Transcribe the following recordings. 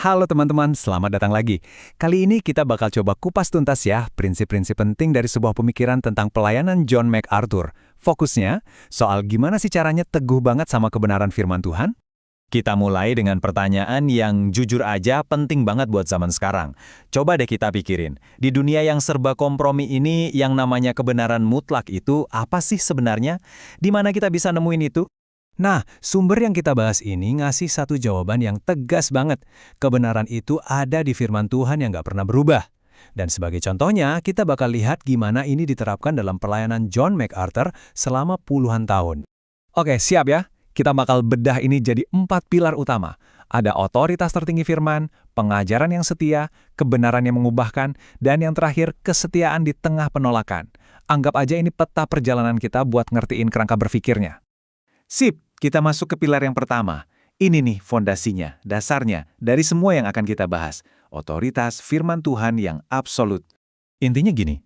Halo teman-teman, selamat datang lagi. Kali ini kita bakal coba kupas tuntas ya prinsip-prinsip penting dari sebuah pemikiran tentang pelayanan John MacArthur. Fokusnya soal gimana sih caranya teguh banget sama kebenaran firman Tuhan? Kita mulai dengan pertanyaan yang jujur aja penting banget buat zaman sekarang. Coba deh kita pikirin, di dunia yang serba kompromi ini yang namanya kebenaran mutlak itu apa sih sebenarnya? Di mana kita bisa nemuin itu? Nah, sumber yang kita bahas ini ngasih satu jawaban yang tegas banget. Kebenaran itu ada di firman Tuhan yang nggak pernah berubah. Dan sebagai contohnya, kita bakal lihat gimana ini diterapkan dalam pelayanan John MacArthur selama puluhan tahun. Oke, siap ya? Kita bakal bedah ini jadi 4 pilar utama. Ada otoritas tertinggi firman, pengajaran yang setia, kebenaran yang mengubahkan, dan yang terakhir, kesetiaan di tengah penolakan. Anggap aja ini peta perjalanan kita buat ngertiin kerangka berpikirnya. Sip, kita masuk ke pilar yang pertama. Ini nih fondasinya, dasarnya, dari semua yang akan kita bahas. Otoritas firman Tuhan yang absolut. Intinya gini,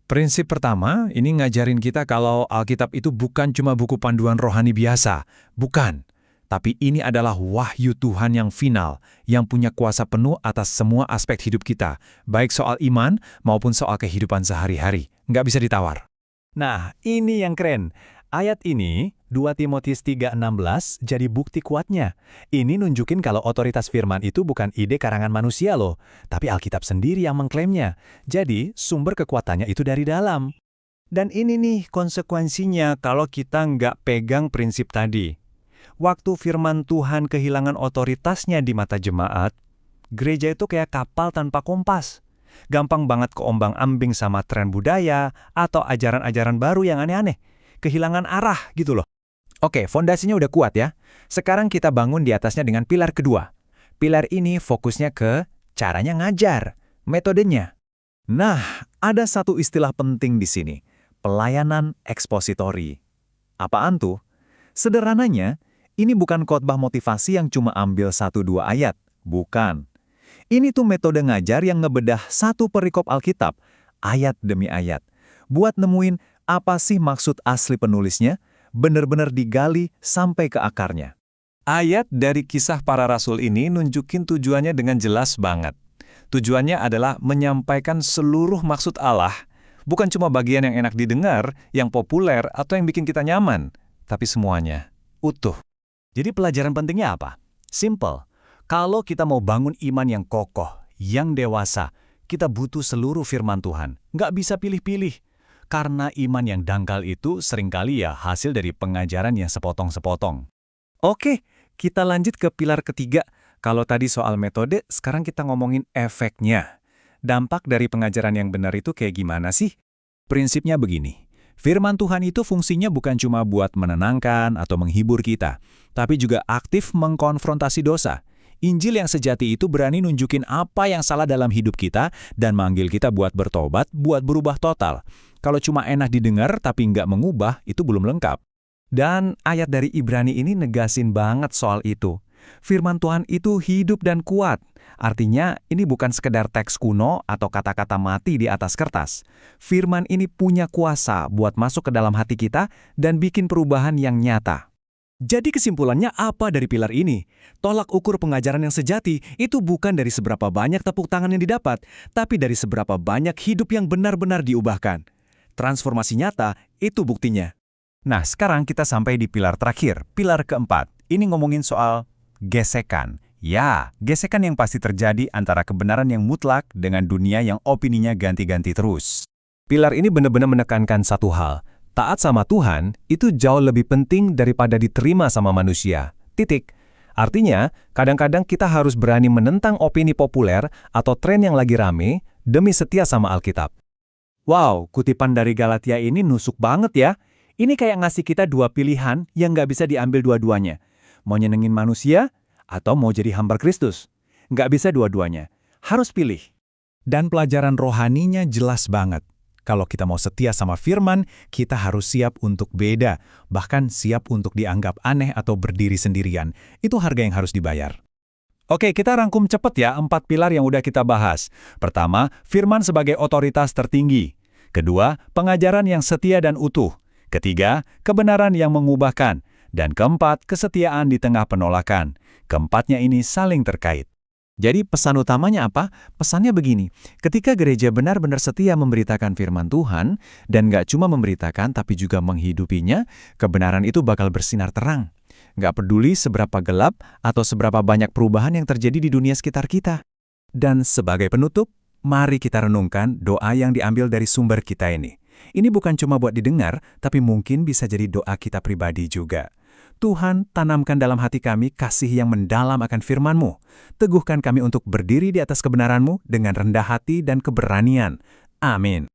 prinsip pertama ini ngajarin kita kalau Alkitab itu bukan cuma buku panduan rohani biasa. Bukan. Tapi ini adalah wahyu Tuhan yang final, yang punya kuasa penuh atas semua aspek hidup kita, baik soal iman maupun soal kehidupan sehari-hari. Nggak bisa ditawar. Nah, ini yang keren. Ayat ini, 2 Timotius 3:16, jadi bukti kuatnya. Ini nunjukin kalau otoritas firman itu bukan ide karangan manusia loh, tapi Alkitab sendiri yang mengklaimnya. Jadi, sumber kekuatannya itu dari dalam. Dan ini nih konsekuensinya kalau kita nggak pegang prinsip tadi. Waktu firman Tuhan kehilangan otoritasnya di mata jemaat, gereja itu kayak kapal tanpa kompas. Gampang banget keombang-ambing sama tren budaya atau ajaran-ajaran baru yang aneh-aneh. Kehilangan arah gitu loh. Oke, fondasinya udah kuat ya. Sekarang kita bangun di atasnya dengan pilar kedua. Pilar ini fokusnya ke caranya ngajar, metodenya. Nah, ada satu istilah penting di sini, pelayanan ekspositori. Apaan tuh? Sederhananya, ini bukan khotbah motivasi yang cuma ambil 1-2 ayat. Bukan. Ini tuh metode ngajar yang ngebedah satu perikop Alkitab, ayat demi ayat, buat nemuin apa sih maksud asli penulisnya, benar-benar digali sampai ke akarnya. Ayat dari Kisah Para Rasul ini nunjukin tujuannya dengan jelas banget. Tujuannya adalah menyampaikan seluruh maksud Allah, bukan cuma bagian yang enak didengar, yang populer, atau yang bikin kita nyaman, tapi semuanya, utuh. Jadi pelajaran pentingnya apa? Simple. Kalau kita mau bangun iman yang kokoh, yang dewasa, kita butuh seluruh firman Tuhan. Nggak bisa pilih-pilih. Karena iman yang dangkal itu seringkali ya hasil dari pengajaran yang sepotong-sepotong. Oke, kita lanjut ke pilar ketiga. Kalau tadi soal metode, sekarang kita ngomongin efeknya. Dampak dari pengajaran yang benar itu kayak gimana sih? Prinsipnya begini, firman Tuhan itu fungsinya bukan cuma buat menenangkan atau menghibur kita, tapi juga aktif mengkonfrontasi dosa. Injil yang sejati itu berani nunjukin apa yang salah dalam hidup kita dan manggil kita buat bertobat, buat berubah total. Kalau cuma enak didengar tapi nggak mengubah, itu belum lengkap. Dan ayat dari Ibrani ini negasin banget soal itu. Firman Tuhan itu hidup dan kuat. Artinya, ini bukan sekedar teks kuno atau kata-kata mati di atas kertas. Firman ini punya kuasa buat masuk ke dalam hati kita dan bikin perubahan yang nyata. Jadi kesimpulannya apa dari pilar ini? Tolak ukur pengajaran yang sejati itu bukan dari seberapa banyak tepuk tangan yang didapat, tapi dari seberapa banyak hidup yang benar-benar diubahkan. Transformasi nyata, itu buktinya. Nah, sekarang kita sampai di pilar terakhir, pilar keempat. Ini ngomongin soal gesekan. Ya, gesekan yang pasti terjadi antara kebenaran yang mutlak dengan dunia yang opininya ganti-ganti terus. Pilar ini benar-benar menekankan satu hal. Taat sama Tuhan itu jauh lebih penting daripada diterima sama manusia. Titik. Artinya, kadang-kadang kita harus berani menentang opini populer atau tren yang lagi rame demi setia sama Alkitab. Wow, kutipan dari Galatia ini nusuk banget ya. Ini kayak ngasih kita dua pilihan yang nggak bisa diambil dua-duanya. Mau nyenengin manusia atau mau jadi hamba Kristus. Nggak bisa dua-duanya. Harus pilih. Dan pelajaran rohaninya jelas banget. Kalau kita mau setia sama firman, kita harus siap untuk beda, bahkan siap untuk dianggap aneh atau berdiri sendirian. Itu harga yang harus dibayar. Oke, kita rangkum cepet ya 4 pilar yang udah kita bahas. Pertama, firman sebagai otoritas tertinggi. Kedua, pengajaran yang setia dan utuh. Ketiga, kebenaran yang mengubahkan. Dan keempat, kesetiaan di tengah penolakan. Keempatnya ini saling terkait. Jadi pesan utamanya apa? Pesannya begini, ketika gereja benar-benar setia memberitakan firman Tuhan, dan nggak cuma memberitakan tapi juga menghidupinya, kebenaran itu bakal bersinar terang. Nggak peduli seberapa gelap atau seberapa banyak perubahan yang terjadi di dunia sekitar kita. Dan sebagai penutup, mari kita renungkan doa yang diambil dari sumber kita ini. Ini bukan cuma buat didengar, tapi mungkin bisa jadi doa kita pribadi juga. Tuhan, tanamkan dalam hati kami kasih yang mendalam akan firman-Mu. Teguhkan kami untuk berdiri di atas kebenaran-Mu dengan rendah hati dan keberanian. Amin.